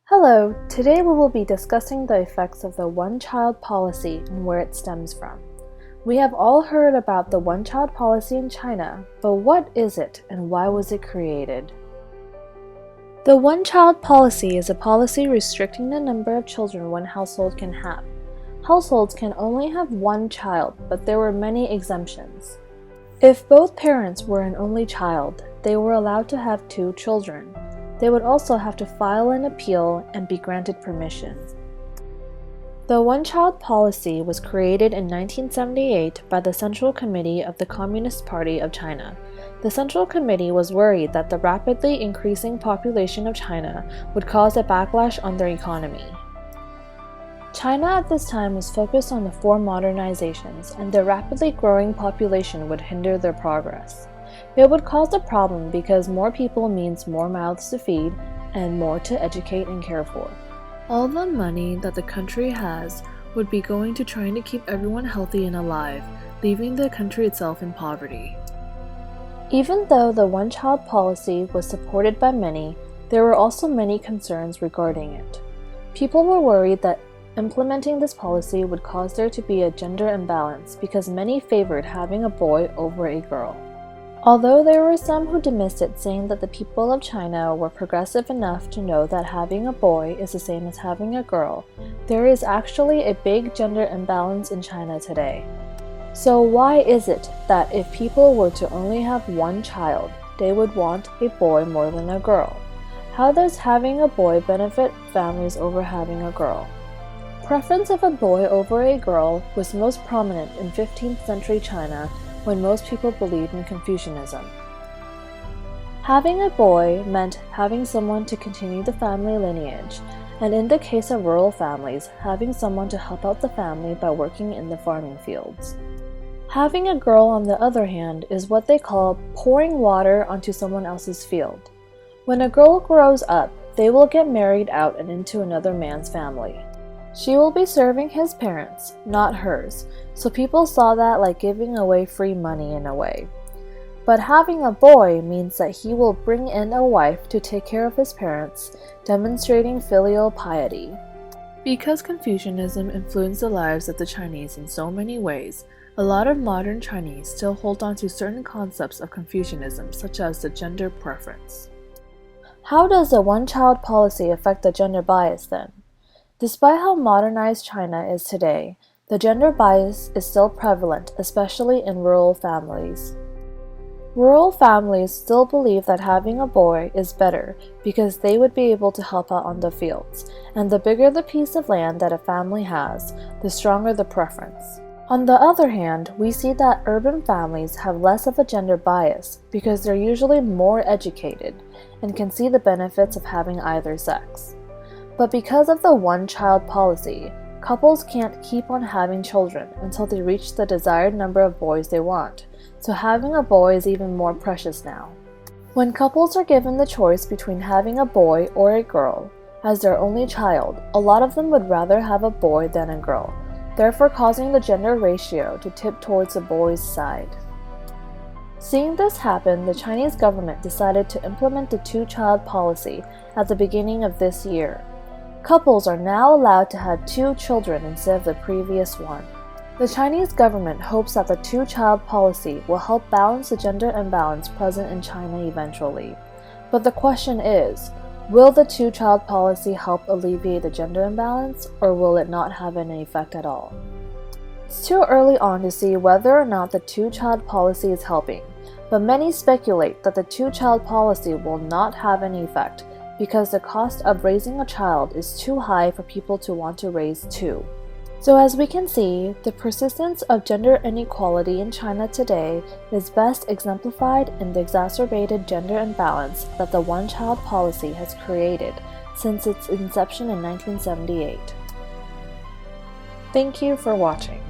Hello, today we will be discussing the effects of the one-child policy and where it stems from. We have all heard about the one-child policy in China, but what is it and why was it created? The one-child policy is a policy restricting the number of children one household can have. Households can only have one child, but there were many exemptions. If both parents were an only child, they were allowed to have 2 children. They would also have to file an appeal and be granted permission. The one-child policy was created in 1978 by the Central Committee of the Communist Party of China. The Central Committee was worried that the rapidly increasing population of China would cause a backlash on their economy. China at this time was focused on the 4 modernizations, and their rapidly growing population would hinder their progress. It would cause a problem because more people means more mouths to feed and more to educate and care for. All the money that the country has would be going to trying to keep everyone healthy and alive, leaving the country itself in poverty. Even though the one-child policy was supported by many, there were also many concerns regarding it. People were worried that implementing this policy would cause there to be a gender imbalance because many favored having a boy over a girl. Although there were some who dismissed it, saying that the people of China were progressive enough to know that having a boy is the same as having a girl, there is actually a big gender imbalance in China today. So why is it that if people were to only have one child, they would want a boy more than a girl? How does having a boy benefit families over having a girl? Preference of a boy over a girl was most prominent in 15th century China when most people believed in Confucianism. Having a boy meant having someone to continue the family lineage, and in the case of rural families, having someone to help out the family by working in the farming fields. Having a girl, on the other hand, is what they call pouring water onto someone else's field. When a girl grows up, they will get married out and into another man's family. She will be serving his parents, not hers, so people saw that like giving away free money in a way. But having a boy means that he will bring in a wife to take care of his parents, demonstrating filial piety. Because Confucianism influenced the lives of the Chinese in so many ways, a lot of modern Chinese still hold on to certain concepts of Confucianism, such as the gender preference. How does the one-child policy affect the gender bias then? Despite how modernized China is today, the gender bias is still prevalent, especially in rural families. Rural families still believe that having a boy is better because they would be able to help out on the fields, and the bigger the piece of land that a family has, the stronger the preference. On the other hand, we see that urban families have less of a gender bias because they're usually more educated and can see the benefits of having either sex. But because of the one-child policy, couples can't keep on having children until they reach the desired number of boys they want, so having a boy is even more precious now. When couples are given the choice between having a boy or a girl as their only child, a lot of them would rather have a boy than a girl, therefore causing the gender ratio to tip towards the boy's side. Seeing this happen, the Chinese government decided to implement the 2-child policy at the beginning of this year. Couples are now allowed to have 2 children instead of the previous one. The Chinese government hopes that the 2-child policy will help balance the gender imbalance present in China eventually. But the question is, will the 2-child policy help alleviate the gender imbalance, or will it not have any effect at all? It's too early on to see whether or not the 2-child policy is helping, but many speculate that the 2-child policy will not have any effect because the cost of raising a child is too high for people to want to raise 2. So as we can see, the persistence of gender inequality in China today is best exemplified in the exacerbated gender imbalance that the one-child policy has created since its inception in 1978. Thank you for watching.